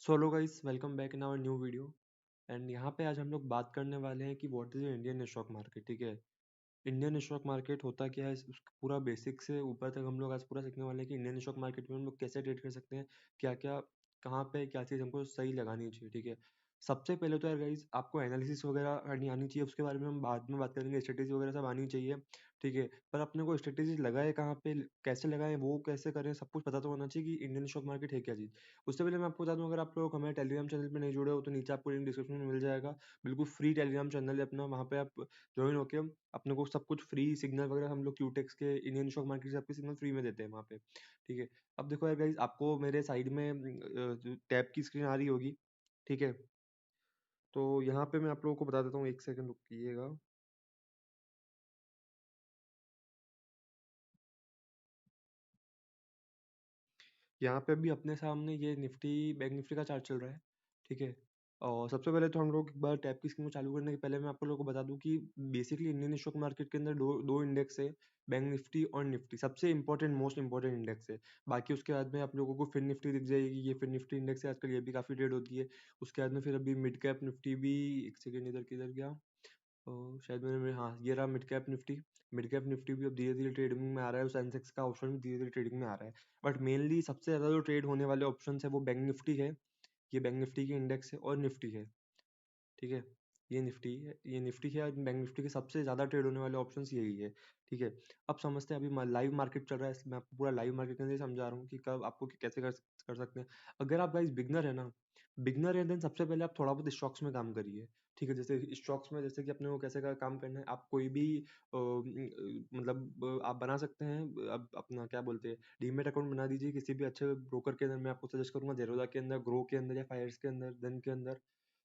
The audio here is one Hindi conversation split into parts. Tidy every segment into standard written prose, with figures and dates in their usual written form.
So hello guys, welcome back in our new video. And यहाँ पे आज हम लोग बात करने वाले हैं कि what is Indian stock market. ठीक है, इंडियन स्टॉक मार्केट होता क्या है, पूरा बेसिक से ऊपर तक हम लोग आज पूरा सीखने वाले हैं कि इंडियन स्टॉक मार्केट में हम लोग कैसे ट्रेड कर सकते हैं, क्या क्या, कहाँ पे क्या चीज़ हमको सही लगानी चाहिए। ठीक है, सबसे पहले तो यार गाइज आपको एनालिसिस वगैरह करनी आनी चाहिए, उसके बारे में हम बाद में बात करेंगे। स्ट्रेटेजी वगैरह सब आनी चाहिए। ठीक है, पर अपने को स्ट्रेटेजी लगाए कहाँ पे, कैसे लगाएं, वो कैसे करें, सब कुछ पता तो होना चाहिए कि इंडियन स्टॉक मार्केट है क्या चीज़। उससे पहले मैं आपको बता दूं, अगर आप लोग हमारे टेलीग्राम चैनल पे नहीं जुड़े हो तो नीचे आपको लिंक डिस्क्रिप्शन में मिल जाएगा। बिल्कुल फ्री टेलीग्राम चैनल है अपना, वहाँ पे आप ज्वाइन होके अपने को सब कुछ फ्री सिग्नल वगैरह हम लोग क्यूटेक्स के इंडियन स्टॉक मार्केट से आपके सिग्नल फ्री में देते हैं वहाँ पे। ठीक है, अब देखो यार गाइज, आपको मेरे साइड में टैब की स्क्रीन आ रही होगी। ठीक है, तो यहाँ पे मैं आप लोगों को बता देता हूँ, एक सेकंड रुकिएगा। यहाँ पे अभी अपने सामने ये निफ्टी, बैंक निफ्टी का चार्ट चल रहा है। ठीक है, और सबसे पहले तो हम लोग एक बार टैब की स्क्रीन को चालू करने के पहले मैं आप लोगों को बता दूं कि बेसिकली इंडियन स्टॉक मार्केट के अंदर दो दो इंडेक्स है, बैंक निफ्टी और निफ्टी। सबसे इंपॉर्टेंट, मोस्ट इंपॉर्टेंट इंडेक्स है। बाकी उसके बाद में आप लोगों को फिर निफ्टी दिख जाएगी, ये फिर निफ्टी इंडेक्स है, आजकल ये भी काफ़ी ट्रेड होती है। उसके बाद में फिर अभी मिड कैप निफ्टी भी, एक सेकेंड इधर किधर गया, शायद हाँ ये रहा mid cap Nifty. Mid cap Nifty भी अब धीरे धीरे ट्रेडिंग में आ रहा है, और सेंसेक्स का ऑप्शन भी धीरे धीरे ट्रेडिंग में आ रहा है। बट मेनली सबसे ज़्यादा जो ट्रेड होने वाले ऑप्शन है वो बैंक निफ्टी है। ये बैंक निफ्टी की इंडेक्स है और निफ्टी है। ठीक है, ये निफ्टी है, ये निफ्टी है, और बैंक निफ्टी के सबसे ज़्यादा ट्रेड होने वाले ऑप्शंस यही है। ठीक है, अब समझते हैं, अभी लाइव मार्केट चल रहा है, मैं आपको पूरा लाइव मार्केट के अंदर समझा रहा हूँ कि कब आपको कैसे कर सकते हैं। अगर आप गाइस बिगनर है ना, बिगनर है, देन सबसे पहले आप थोड़ा बहुत स्टॉक्स में काम करिए। ठीक है, जैसे स्टॉक्स में, जैसे कि अपने को कैसे का काम करना है, आप कोई भी मतलब आप बना सकते हैं। अब अपना क्या बोलते हैं, डीमेट अकाउंट बना दीजिए किसी भी अच्छे ब्रोकर के अंदर। मैं आपको सजेस्ट करूंगा जेरोदा के अंदर, ग्रो के अंदर, या फायर्स के अंदर, देन के अंदर,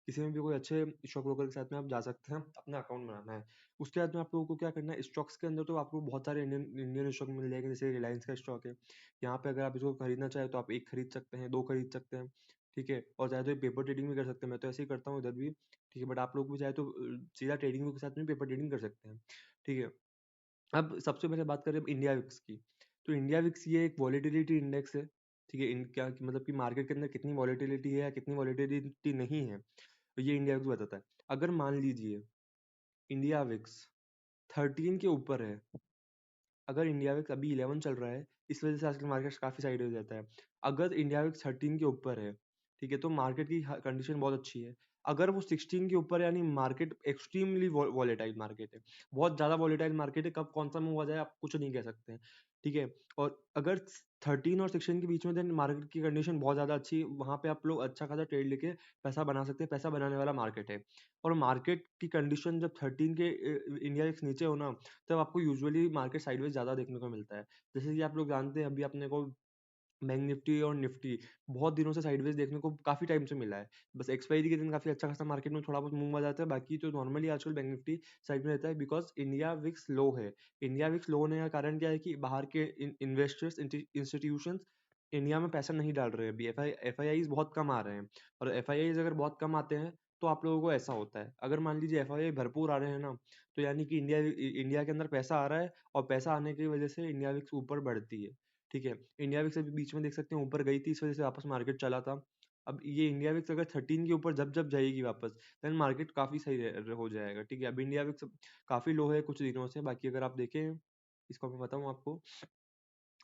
किसी में भी कोई अच्छे स्टॉक ब्रोकर के साथ में आप जा सकते हैं, अपना अकाउंट बनाना है। उसके बाद में आप लोगों को क्या करना है, स्टॉक्स के अंदर तो आपको बहुत सारे इंडियन इंडियन स्टॉक मिल जाएंगे, जैसे रिलायंस का स्टॉक है। यहाँ पे अगर आप इसको खरीदना चाहें तो आप एक खरीद सकते हैं, दो खरीद सकते हैं। ठीक है, और चाहे तो पेपर ट्रेडिंग भी कर सकते हैं, मैं तो ऐसे ही करता हूँ इधर भी। ठीक है, बट आप लोग भी चाहे तो सीधा ट्रेडिंग के साथ में पेपर ट्रेडिंग कर सकते हैं। ठीक है, अब सबसे पहले बात करें इंडिया विक्स की। तो इंडिया विक्स ये एक वॉलेटिलिटी इंडेक्स है। ठीक है, क्या मतलब कि मार्केट के अंदर कितनी वॉलेटिलिटी है या कितनी वॉलेटिलिटी नहीं है, तो ये इंडिया विक्स बताता है। अगर मान लीजिए इंडिया विक्स 13 के ऊपर है, अगर इंडिया विक्स अभी 11 चल रहा है, इस वजह से आजकल मार्केट काफी साइड हो जाता है। अगर इंडिया विक्स 13 के ऊपर है, ठीक है, तो मार्केट की कंडीशन बहुत अच्छी है। अगर वो 16 के ऊपर है, यानी मार्केट एक्सट्रीमली वॉलेटाइल मार्केट है, बहुत ज्यादा वॉलेटाइल मार्केट है, कब कौन सा मूव आ जाए आप कुछ नहीं कह सकते हैं। ठीक है, और अगर 13 और 16 के बीच में, देन मार्केट की कंडीशन बहुत ज्यादा अच्छी है, वहां पे आप लोग अच्छा खासा ट्रेड लेके पैसा बना सकते हैं, पैसा बनाने वाला मार्केट है। और मार्केट की कंडीशन जब 13 के इंडिया के नीचे हो ना, तब आपको यूजुअली मार्केट साइडवेज ज़्यादा देखने को मिलता है। जैसे कि आप लोग जानते हैं, अभी अपने को बैंक निफ्टी और निफ्टी बहुत दिनों से साइडवेज देखने को काफ़ी टाइम से मिला है। बस एक्सपायरी के दिन काफ़ी अच्छा खासा मार्केट में थोड़ा बहुत मूव आ जाता है, बाकी तो नॉर्मली आजकल बैंक निफ्टी साइड में रहता है, बिकॉज इंडिया विक्स लो है। इंडिया विक्स लो होने का कारण क्या है कि बाहर के इन्वेस्टर्स, इंस्टीट्यूशन इंडिया में पैसा नहीं डाल रहे हैं अभी। एफ आई आईज बहुत कम आ रहे हैं, और एफ आई आईज अगर बहुत कम आते हैं तो आप लोगों को ऐसा होता है। अगर मान लीजिए एफ आई आई भरपूर आ रहे हैं ना, तो यानी कि इंडिया इंडिया के अंदर पैसा आ रहा है, और पैसा आने की वजह से इंडिया विक्स ऊपर बढ़ती है। ठीक है, इंडिया विक्स अभी बीच में देख सकते हैं ऊपर गई थी, इस वजह से वापस मार्केट चला था। अब ये इंडिया विक्स अगर 13 के ऊपर जब जब जाएगी वापस, देन मार्केट काफी सही हो जाएगा। ठीक है, अब इंडिया विक्स काफी लो है कुछ दिनों से, बाकी अगर आप देखें, इसको मैं बताऊं आपको,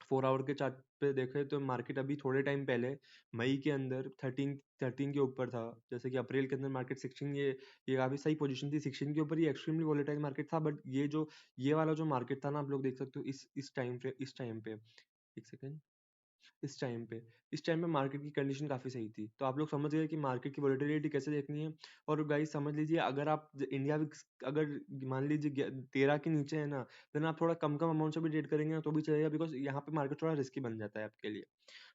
4 आवर के चार्ट पे देखें तो मार्केट अभी थोड़े टाइम पहले मई के अंदर 13 के ऊपर था। जैसे कि अप्रैल के अंदर मार्केट 16, ये काफी सही पोजीशन थी 16 के ऊपर, ये एक्सट्रीमली वॉलेटाइल मार्केट था। बट ये वाला जो मार्केट था ना, आप लोग देख सकते हो इस टाइम पे एक सेकेंड, इस टाइम पे मार्केट की कंडीशन काफी सही थी, तो आप लोग समझ गए कि मार्केट की वोलेटिलिटी कैसे देखनी है। और गाइस समझ लीजिए, अगर आप इंडिया विक्स अगर मान लीजिए 13 के नीचे है ना, देन आप थोड़ा कम कम अमाउंट से भी ट्रेड करेंगे ना तो भी चलेगा, बिकॉज यहाँ पे मार्केट थोड़ा रिस्की बन जाता है आपके लिए।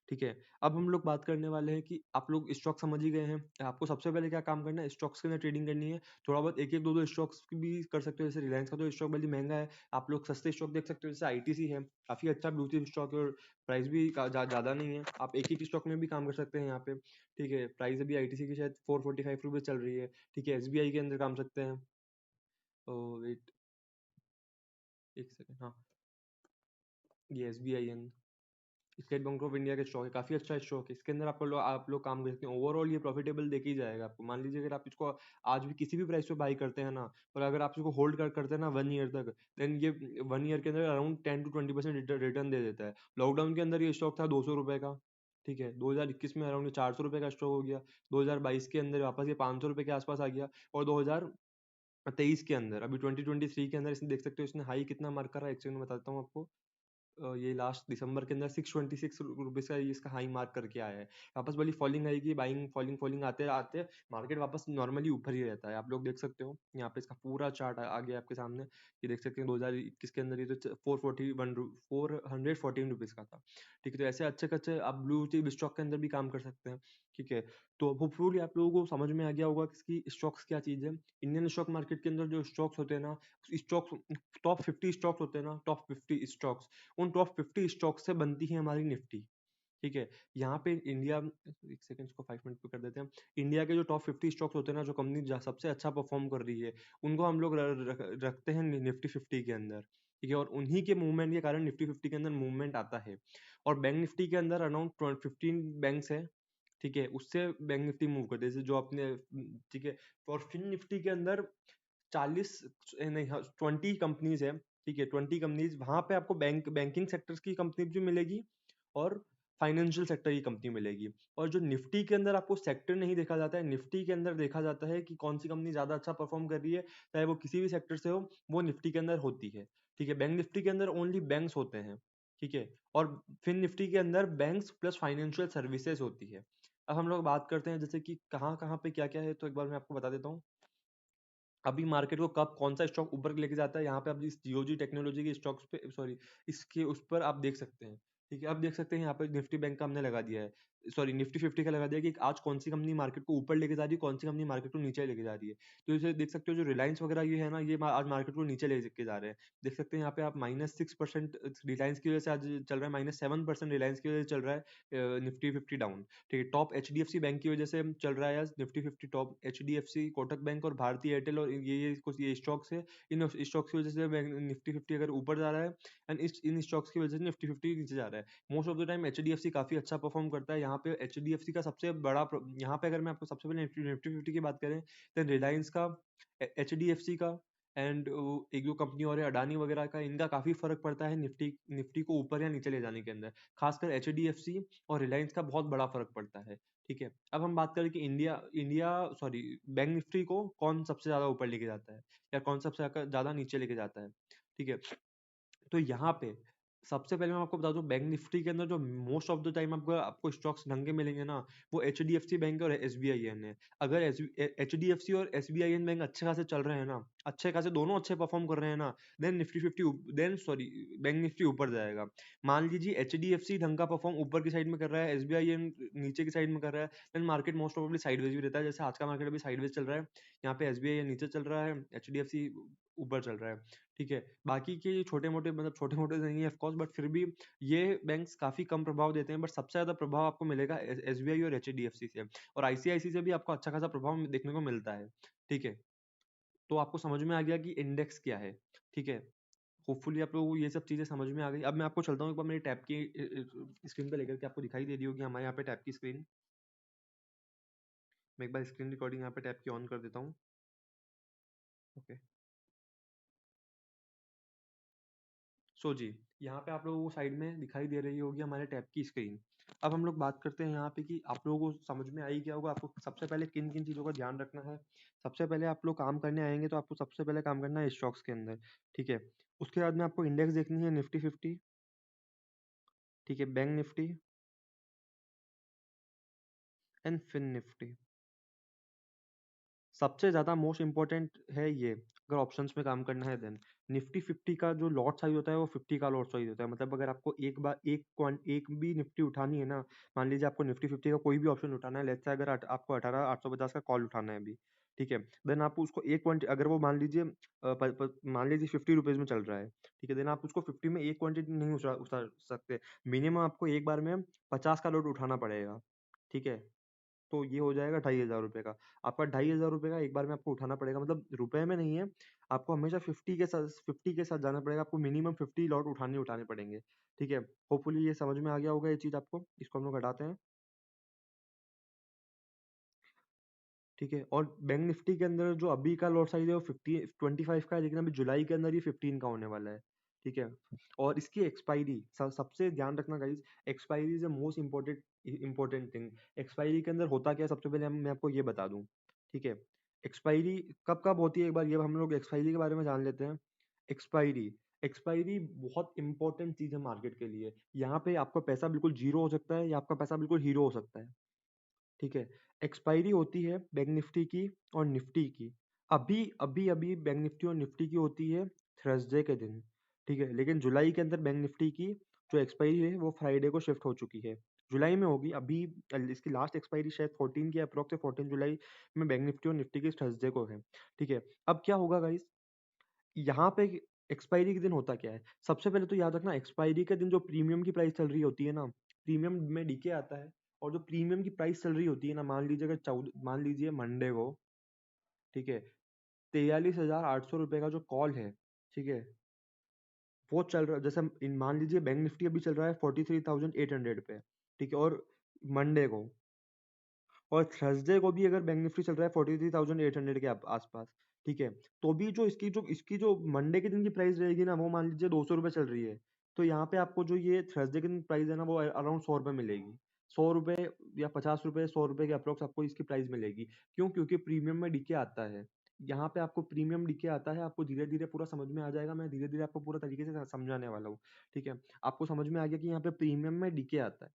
ठीक है, अब हम लोग बात करने वाले हैं कि आप लोग स्टॉक समझ ही गए हैं, आपको सबसे पहले क्या काम करना है, स्टॉक्स के अंदर ट्रेडिंग करनी है। थोड़ा बहुत एक एक दो दो स्टॉक्स भी कर सकते हो, जैसे रिलायंस का तो स्टॉक बल्कि महंगा है, आप लोग सस्ते स्टॉक देख सकते हो, जैसे आईटीसी है, काफी अच्छा ब्लू चिप स्टॉक है, और प्राइस भी ज्यादा नहीं है, आप एक ही स्टॉक में भी काम कर सकते हैं यहाँ पे। ठीक है, प्राइस अभी आईटीसी की शायद 445 रुपीज चल रही है। ठीक है, एसबीआई के अंदर काम सकते हैं। ओ वेट, एक सेकेंड, हाँ, ये एसबीआई है। स्टेट बैंक ऑफ इंडिया का स्टॉक है, काफ़ी अच्छा स्टॉक है। इसके अंदर आप लोग काम कर सकते हैं। ओवरऑल ये प्रॉफिटेबल देख ही जाएगा आपको। मान लीजिए अगर आप इसको आज भी किसी भी प्राइस पे बाई करते हैं ना, और अगर आप इसको होल्ड करते हैं ना 1 ईयर तक, देन ये 1 ईयर के अंदर अराउंड 10 to 20% रिटर्न दे देता है। लॉकडाउन के अंदर ये स्टॉक था 200 रुपये का, ठीक है। 2021 में अराउंड 400 रुपये का स्टॉक हो गया। 2022 के अंदर वापस ये 500 रुपये के आसपास आ गया। और 2023 के अंदर, अभी 2023 के अंदर इसने देख सकते हो इसने हाई कितना मार्क करा है, एक सेकंड में बताता हूँ आपको। ये लास्ट दिसंबर के अंदर 626 रुपीज़ का ये इसका हाई मार्क करके आया है। वापस वाली फॉलिंग आएगी, बाइंग फॉलिंग फॉलिंग आते आते मार्केट वापस नॉर्मली ऊपर ही रहता है। आप लोग देख सकते हो यहाँ पे इसका पूरा चार्ट आ गया आपके सामने। ये देख सकते हैं 2021 के अंदर ये तो 414 रुपीज़ का था, ठीक है। तो ऐसे अच्छे अच्छे आप ब्लू चिप स्टॉक के अंदर भी काम कर सकते हैं, ठीक है। तो होपफुली आप लोगों को समझ में आ गया होगा कि इसकी स्टॉक्स क्या चीज़ है। इंडियन स्टॉक मार्केट के अंदर जो स्टॉक्स होते हैं ना, स्टॉक्स टॉप 50 स्टॉक्स होते हैं ना, टॉप 50 स्टॉक्स, उन टॉप 50 स्टॉक से बनती है हमारी निफ्टी, ठीक है। यहाँ पे इंडिया, एक सेकंड इसको 5 मिनट पे कर देते हैं। इंडिया के जो टॉप 50 स्टॉक्स होते हैं ना, जो कंपनी सबसे अच्छा परफॉर्म कर रही है, उनको हम लोग रखते हैं निफ्टी 50 के अंदर, ठीक है। और उन्हीं के मूवमेंट के कारण निफ्टी 50 के अंदर मूवमेंट आता है। और बैंक निफ्टी के अंदर अराउंड 15 बैंक्स है, ठीक है। उससे बैंक निफ्टी मूव करते हैं, जैसे जो आपने, ठीक है। और फिन निफ्टी के अंदर 40 नहीं, हाँ 20 कंपनीज है, ठीक है। 20 कंपनीज, वहां पे आपको बैंकिंग सेक्टर्स की कंपनी भी मिलेगी और फाइनेंशियल सेक्टर की कंपनी मिलेगी। और जो निफ्टी के अंदर आपको सेक्टर नहीं देखा जाता है, निफ्टी के अंदर देखा जाता है कि कौन सी कंपनी ज्यादा अच्छा परफॉर्म कर रही है, चाहे वो किसी भी सेक्टर से हो, वो निफ्टी के अंदर होती है, ठीक है। बैंक निफ्टी के अंदर ओनली बैंक्स होते हैं, ठीक है। और फिन निफ्टी के अंदर बैंक्स प्लस फाइनेंशियल सर्विसेज होती है। अब हम लोग बात करते हैं जैसे कि कहाँ कहाँ पे क्या क्या है, तो एक बार मैं आपको बता देता हूँ। अभी मार्केट को कब कौन सा स्टॉक ऊपर लेके जाता है, यहाँ पे आप इस जियोजी टेक्नोलॉजी के स्टॉक्स पे, सॉरी, इसके उस पर आप देख सकते हैं, ठीक है। आप देख सकते हैं यहाँ पे निफ्टी बैंक का हमने लगा दिया है, सॉरी निफ्टी 50 का लगा दिया कि आज कौन सी कंपनी मार्केट को ऊपर लेके जा रही है, कौन सी कंपनी मार्केट को नीचे लेके जा रही है। तो इसे देख सकते हो, जो रिलायंस वगैरह ये है ना, ये आज मार्केट को नीचे लेके जा रहे हैं। देख सकते हैं यहाँ पे आप -6% रिलायंस की वजह से आज चल रहा है, -7% रिलायंस की वजह से चल रहा है निफ्टी 50 डाउन, ठीक है। टॉप HDFC बैंक की वजह से चल रहा है आज Nifty 50 top, HDFC, Kotak bank और भारतीय एयरटेल और ये कुछ ये स्टॉक्स है। इन स्टॉक्स की वजह से निफ्टी 50 अगर ऊपर जा रहा है, एंड इन स्टॉक्स की वजह से निफ्टी 50 नीचे जा रहा है। Most of the time HDFC काफी अच्छा परफॉर्म करता है। यहाँ पे HDFC का सबसे बड़ा यहाँ पे अगर मैं आपको सबसे पहले निफ्टी 50 की बात करें, तो रिलायंस का, HDFC का, एंड एक दो कंपनी और है अडानी वगैरह का, इनका काफी फर्क पड़ता है निफ्टी निफ्टी को ऊपर या नीचे ले जाने के अंदर। खासकर HDFC और रिलायंस का बहुत बड़ा फर्क पड़ता है, ठीक है। अब हम बात करें कि India India sorry bank Nifty को कौन सबसे ज्यादा ऊपर लेके जाता है, या कौन सबसे ज्यादा नीचे लेके जाता है, ठीक है। तो यहाँ पे सबसे पहले मैं आपको बता दूं, बैंक निफ्टी के अंदर जो मोस्ट ऑफ द टाइम आपको आपको स्टॉक्स ढंग के मिलेंगे ना, वो HDFC बैंक और SBIN है। अगर HDFC और SBIN बैंक अच्छे खासे चल रहे हैं ना, अच्छे खासे दोनों अच्छे परफॉर्म कर रहे हैं ना, then nifty 50, then sorry bank nifty ऊपर जाएगा। मान लीजिए HDFC ढंग का परफॉर्म ऊपर की साइड में कर रहा है, SBIN नीचे की साइड में कर रहा है, देन मार्केट मोस्ट ऑफली साइडवेज भी रहता है। जैसे आज का मार्केट अभी साइडवेज चल रहा है, यहाँ पे SBIN नीचे चल रहा है, HDFC ऊपर चल रहा है, ठीक है। बाकी के छोटे मोटे, मतलब छोटे मोटे नहीं है ऑफकोर्स, बट फिर भी ये बैंक्स काफी कम प्रभाव देते हैं। बट सबसे ज्यादा प्रभाव आपको मिलेगा SBI और HDFC से, और ICICI से भी आपको अच्छा खासा प्रभाव देखने को मिलता है, ठीक है। तो आपको समझ में आ गया कि इंडेक्स क्या है, ठीक है। होपफुली आप लोगों को ये सब चीजें समझ में आ गई। अब मैं आपको चलता हूँ एक बार मेरी टैब की स्क्रीन पे लेकर के, आपको दिखाई दे रही होगी हमारे यहाँ पे टैब की स्क्रीन। मैं एक बार स्क्रीन रिकॉर्डिंग यहाँ पे टैब की ऑन कर देता हूँ, ओके। सो जी, यहाँ पे आप लोगों को साइड में दिखाई दे रही होगी हमारे टैब की स्क्रीन। अब हम लोग बात करते हैं यहाँ पे कि आप लोगों को समझ में आई क्या होगा, आपको सबसे पहले किन किन चीज़ों का ध्यान रखना है। सबसे पहले आप लोग काम करने आएंगे तो आपको सबसे पहले काम करना है स्टॉक्स के अंदर, ठीक है। उसके बाद में आपको इंडेक्स देखनी है निफ्टी 50, ठीक है, bank nifty and fin nifty. सबसे ज़्यादा मोस्ट इंपॉर्टेंट है ये, अगर ऑप्शंस में काम करना है देन निफ्टी 50 का जो लॉट साइज होता है वो 50 का लॉट साइज होता है। मतलब अगर आपको एक बार एक भी निफ्टी उठानी है ना, मान लीजिए आपको निफ्टी 50 का कोई भी ऑप्शन उठाना है, लेट्स से अगर आपको 18,850 का कॉल उठाना है अभी, ठीक है। देन आप उसको एक क्वांटिटी, अगर वो मान लीजिए मान लीजिए 50 रुपीज में चल रहा है, ठीक है। देन आप उसको 50 में एक क्वांटिटी नहीं उठा सकते, मिनिमम आपको एक बार में 50 का लॉट उठाना पड़ेगा, ठीक है। तो ये हो जाएगा 2500 रुपये का। आपका 2500 रुपये का एक बार में आपको उठाना पड़ेगा, मतलब रुपए में नहीं है, आपको हमेशा 50 के साथ जाना पड़ेगा, आपको मिनिमम 50 लॉट उठाने ही उठाने पड़ेंगे। ठीक है, होपफुली ये समझ में आ गया होगा ये चीज़ आपको। इसको हम लोग हटाते हैं। ठीक है, और बैंक निफ्टी के अंदर जो अभी का लॉट साइज है वो 25 का है, लेकिन अभी जुलाई के अंदर ये 15 का होने वाला है। ठीक है, और इसकी एक्सपायरी सबसे ध्यान रखना guys, expiry is the most important thing. Expiry के अंदर होता क्या है, सबसे पहले मैं आपको ये बता दूं। ठीक है, एक्सपायरी कब कब होती है, एक बार ये हम लोग एक्सपायरी के बारे में जान लेते हैं। एक्सपायरी एक्सपायरी बहुत इंपॉर्टेंट चीज है मार्केट के लिए। यहाँ पे आपका पैसा बिल्कुल जीरो हो सकता है या आपका पैसा बिल्कुल हीरो हो सकता है। ठीक है, एक्सपायरी होती है बैंक निफ्टी की और निफ्टी की। अभी अभी अभी बैंक निफ्टी और निफ्टी की होती है थर्सडे के दिन। ठीक है, लेकिन जुलाई के अंदर बैंक निफ्टी की जो एक्सपायरी है वो फ्राइडे को शिफ्ट हो चुकी है, जुलाई में होगी अभी। इसकी लास्ट एक्सपायरी शायद 14 की अप्रोक्स है, 14 जुलाई में बैंक निफ्टी और निफ्टी की थर्सडे को है। ठीक है, अब क्या होगा गाइस, यहाँ पे एक्सपायरी के दिन होता क्या है, सबसे पहले तो याद रखना, एक्सपायरी के दिन जो प्रीमियम की प्राइस चल रही होती है ना, प्रीमियम में डीके आता है। और जो प्रीमियम की प्राइस चल रही होती है ना, मान लीजिए अगर 14, मान लीजिए मंडे को, ठीक है, 43,800 रुपये का जो कॉल है, ठीक है, वो चल रहा है, जैसे मान लीजिए बैंक निफ्टी अभी चल रहा है 43,800 पे। ठीक है, और मंडे को और थर्सडे को भी अगर बैंक निफ्टी चल रहा है 43,800 के आसपास। ठीक है, तो भी जो मंडे के दिन की प्राइस रहेगी ना, वो मान लीजिए 200 रुपये चल रही है। तो यहाँ पे आपको जो ये थर्सडे के दिन प्राइस है ना, वो अराउंड 100 रुपये मिलेगी। 100 रुपये या 50 रुपये, 100 रुपये के अप्रोक्स आपको इसकी प्राइस मिलेगी। क्यों? क्योंकि प्रीमियम में डीके आता है। यहाँ पे आपको प्रीमियम डीके आता है, आपको धीरे धीरे पूरा समझ में आ जाएगा, मैं धीरे धीरे आपको पूरा तरीके से समझाने वाला हूँ। ठीक है, आपको समझ में आ गया कि यहाँ पे प्रीमियम में डीके आता है।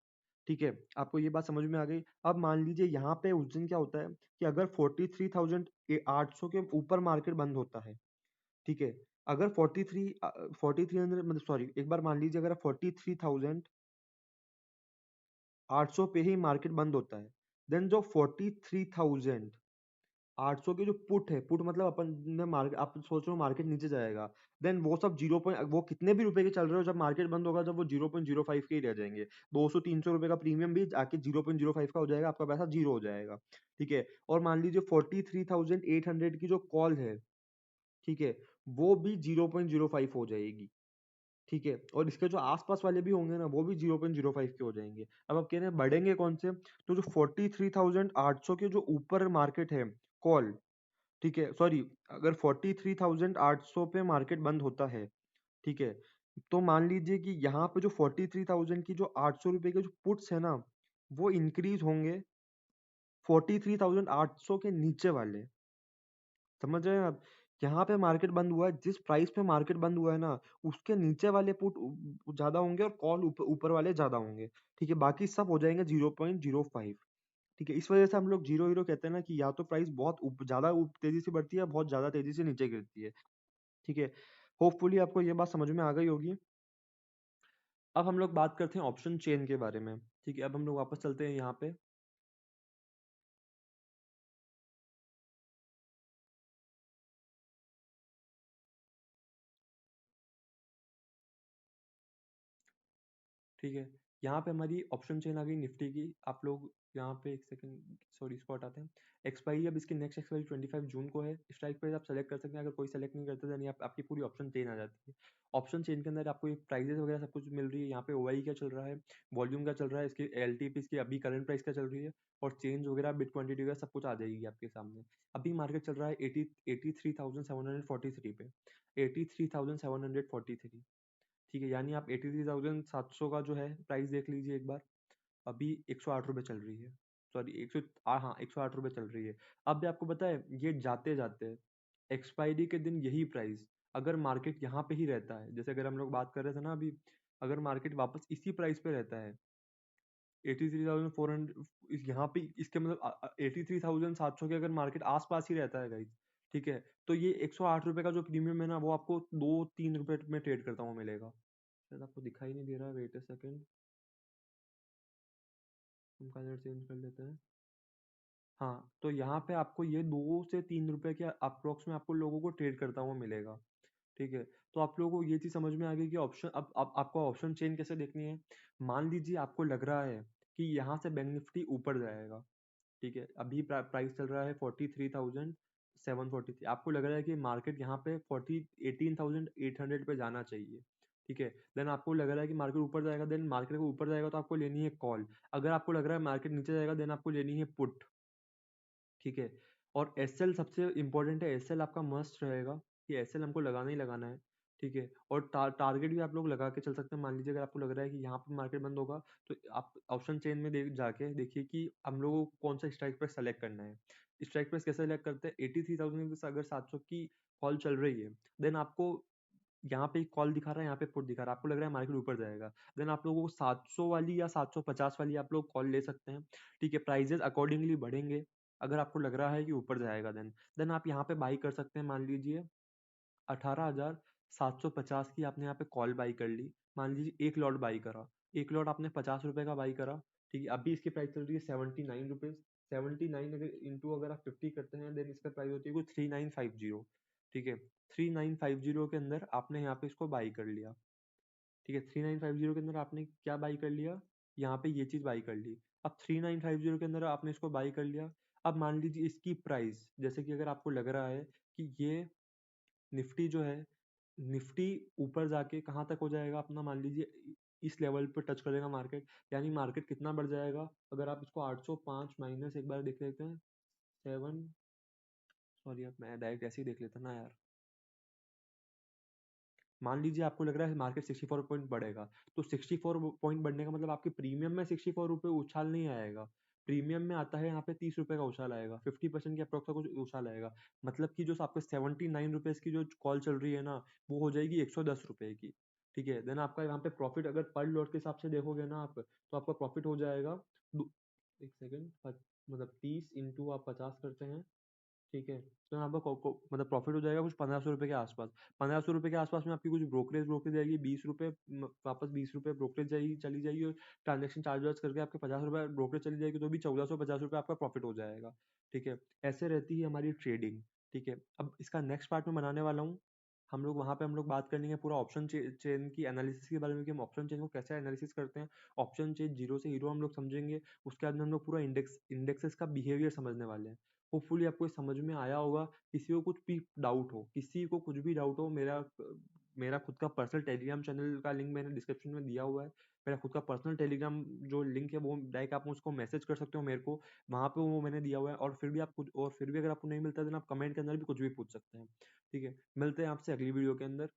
ठीक है, आपको ये बात समझ में आ गई। अब मान लीजिए यहाँ पे उस दिन क्या होता है कि अगर 43,800 के ऊपर मार्केट बंद होता है। ठीक है, अगर 4300 मतलब सॉरी, एक बार मान लीजिए अगर 43,800 पे ही मार्केट बंद होता है, देन जो 43,800 के जो पुट है, पुट मतलब अपन ने मार्केट, आप सोच रहे हो मार्केट नीचे जाएगा, देन वो सब जीरो पॉइंट, वो कितने भी रुपए के चल रहे हो, जब मार्केट बंद होगा जब वो 0.05 के ही रह जाएंगे। 200-300 रुपए का प्रीमियम भी आके 0.05 का हो जाएगा, आपका पैसा जीरो हो जाएगा। ठीक है, और मान लीजिए 43,800 की जो कॉल है, ठीक है, वो भी 0.05 हो जाएगी। ठीक है, और इसके जो आसपास वाले भी होंगे ना, वो भी 0.05 के हो जाएंगे। अब आप कह रहे हैं बढ़ेंगे कौन से, तो जो 43,800 के जो ऊपर मार्केट है कॉल, ठीक है, सॉरी, अगर 43,800 पे मार्केट बंद होता है, ठीक है, तो मान लीजिए कि यहाँ पे जो 43,000 की जो 800 रुपए के जो पुट्स है ना, वो इंक्रीज होंगे 43,800 के नीचे वाले। समझ रहे हैं आप? यहाँ पे मार्केट बंद हुआ है, जिस प्राइस पे मार्केट बंद हुआ है ना, उसके नीचे वाले पुट ज्यादा होंगे और कॉल ऊपर वाले ज्यादा होंगे। ठीक है, बाकी सब हो जाएंगे 0.05। ठीक है, इस वजह से हम लोग जीरो हीरो कहते हैं ना, कि या तो प्राइस बहुत ज्यादा तेजी से बढ़ती है, बहुत ज्यादा तेजी से नीचे गिरती है। ठीक है, होपफुली आपको ये बात समझ में आ गई होगी। अब हम लोग बात करते हैं ऑप्शन चेन के बारे में। ठीक है, अब हम लोग वापस चलते हैं यहाँ पे। ठीक है, यहाँ पे हमारी ऑप्शन चेन आ गई निफ्टी की। आप लोग यहाँ पे एक सेकंड, सॉरी, स्पॉट आते हैं। एक्सपायरी अब इसकी नेक्स्ट एक्सपायरी 25 जून को है। स्ट्राइक प्राइस आप सेलेक्ट कर सकते हैं, अगर कोई सेलेक्ट नहीं करते तो आपकी पूरी ऑप्शन चेन आ जाती है। ऑप्शन चेन के अंदर आपको ये प्राइजेस वगैरह सब कुछ मिल रही है। यहाँ पे ओआई क्या चल रहा है, वॉल्यूम क्या चल रहा है, इसकी एलटीपी, इसकी अभी करंट प्राइस क्या चल रही है, और चेंज वगैरह बिट क्वांटिटी वगैरह सब कुछ आ जाएगी आपके सामने। अभी मार्केट चल रहा है 83,743 पे, 83,743। ठीक है, यानी आप 83,700 का जो है प्राइस देख लीजिए एक बार। अभी 108 रुपये चल रही है, सॉरी 100, हाँ 108 रुपये चल रही है। अब भी आपको पता है, ये जाते जाते एक्सपायरी के दिन यही प्राइस, अगर मार्केट यहाँ पे ही रहता है, जैसे अगर हम लोग बात कर रहे थे ना अभी, अगर मार्केट वापस इसी प्राइस पे रहता है 83,400, यहाँ पे इसके मतलब 83,700 के अगर मार्केट आसपास ही रहता है गाइस, ठीक है, तो ये 108 रुपये का जो प्रीमियम है ना, वो आपको 2-3 रुपये में ट्रेड करता हुआ मिलेगा। शायद आपको दिखाई नहीं दे रहा है, वेट अ सेकंड, हम कलर चेंज कर लेते हैं। हाँ, तो यहाँ पे आपको ये 2 से 3 रुपए के अप्रोक्स में आपको लोगों को ट्रेड करता हुआ मिलेगा। ठीक है, तो आप लोगों को ये चीज समझ में आ गई कि ऑप्शन, अब आपको ऑप्शन चेन कैसे देखनी है। मान लीजिए आपको लग रहा है कि यहाँ से बैंक निफ्टी ऊपर जाएगा, ठीक है, अभी प्राइस चल रहा है 43,743। आपको लग रहा है कि मार्केट यहाँ पे 18,800 पे जाना चाहिए, ठीक है। देन आपको लग रहा है कि मार्केट ऊपर जाएगा, देन मार्केट को ऊपर जाएगा तो आपको लेनी है कॉल। अगर आपको लग रहा है मार्केट नीचे जाएगा, देन आपको लेनी है पुट, ठीक है। और एसएल सबसे इंपॉर्टेंट है, एसएल आपका मस्ट रहेगा कि एसएल हमको लगाना ही लगाना है, ठीक है। और टारगेट भी आप लोग लगा के चल सकते हैं। मान लीजिए अगर आपको लग रहा है कि यहाँ पे मार्केट बंद होगा, तो आप ऑप्शन चेन में जाके देखिए कि हम लोगों को कौन सा स्ट्राइक प्राइस सेलेक्ट करना है। स्ट्राइक प्राइस कैसे सेलेक्ट करते हैं, 83,000 अगर 700 की कॉल चल रही है, देन आपको यहाँ पे एक कॉल दिखा रहा है, यहाँ पे पुट दिखा रहा है, आपको लग रहा है मार्केट ऊपर जाएगा, देन आप लोगों को 700 वाली या 750 वाली आप लोग कॉल ले सकते हैं, ठीक है। प्राइजेस अकॉर्डिंगली बढ़ेंगे अगर आपको लग रहा है कि ऊपर जाएगा, देन आप यहाँ पे बाई कर सकते हैं। मान लीजिए 18,750 की आपने यहाँ पे कॉल बाई कर ली। मान लीजिए एक लॉट बाई करा, एक लॉट आपने 50 रुपए का बाई करा, ठीक है। अभी इसकी प्राइस चल रही है 79 रुपीज। 79 अगर इंटू अगर आप 50 करते हैं, देन इसका प्राइस होती है कुछ 3950, ठीक है। 3950 के अंदर आपने यहाँ पे इसको बाई कर लिया, ठीक है। 3950 के अंदर आपने क्या बाई कर लिया, यहाँ पे ये चीज बाई कर ली। अब 3950 के अंदर आपने इसको बाई कर लिया। अब मान लीजिए इसकी प्राइस, जैसे कि अगर आपको लग रहा है कि ये निफ्टी जो है, निफ्टी ऊपर जाके कहाँ तक हो जाएगा अपना, मान लीजिए इस लेवल पे टच करेगा मार्केट, यानी मार्केट कितना बढ़ जाएगा। अगर आप इसको 805 माइनस एक बार देख लेते हैं, 7, सॉरी अब मैं डायरेक्ट ऐसे ही देख लेता ना यार। मान लीजिए आपको लग रहा है मार्केट 64 पॉइंट बढ़ेगा, तो 64 पॉइंट बढ़ने का मतलब आपके प्रीमियम में 64 रुपये उछाल नहीं आएगा। प्रीमियम में आता है यहाँ पे 30 रुपये का उछाल आएगा, 50% के अप्रोक्स का कुछ उछाल आएगा। मतलब कि जो आपके 79 रुपीज की जो कॉल चल रही है ना, वो हो जाएगी 110 रुपये की, ठीक है। देन आपका यहाँ पे प्रॉफिट अगर पर लॉट के हिसाब से देखोगे ना आप, तो आपका प्रॉफिट हो जाएगा एक सेकेंड, मतलब 30 इंटू आप 50 करते हैं, ठीक है। तो यहाँ पर मतलब प्रॉफिट हो जाएगा कुछ 1500 रुपये के आसपास। 1500 रुपये के आसपास में आपकी कुछ ब्रोकरेज ब्रोकरेज जाएगी 20 रुपये, वापस 20 रुपये ब्रोकरेज जाएगी चली जाएगी, और ट्रांजेक्शन चार्जेस करके आपके 50 रुपये ब्रोकरेज चली जाएगी, तो भी 1450 रुपये आपका प्रॉफिट हो जाएगा, ठीक है। ऐसे रहती है हमारी ट्रेडिंग, ठीक है। अब इसका नेक्स्ट पार्ट में बनाने वाला हूँ, हम लोग वहाँ पे हम लोग बात करेंगे पूरा ऑप्शन चेन की एनालिसिस के बारे में, कि हम ऑप्शन चेन को कैसे एनालिसिस करते हैं। ऑप्शन चेन जीरो से हीरो हम लोग समझेंगे। उसके बाद में हम लोग पूरा इंडेक्सेस का बिहेवियर समझने वाले हैं। होपफुली आपको ये समझ में आया होगा। किसी को कुछ भी डाउट हो, किसी को कुछ भी डाउट हो, मेरा मेरा खुद का पर्सनल टेलीग्राम चैनल का लिंक मैंने डिस्क्रिप्शन में दिया हुआ है। मेरा खुद का पर्सनल टेलीग्राम जो लिंक है, वो डायरेक्ट आप उसको मैसेज कर सकते हो मेरे को, वहाँ पे वो मैंने दिया हुआ है। और फिर भी आप कुछ, और फिर भी अगर आपको नहीं मिलता है, तो आप कमेंट के अंदर भी कुछ भी पूछ सकते हैं, ठीक है। मिलते हैं आपसे अगली वीडियो के अंदर।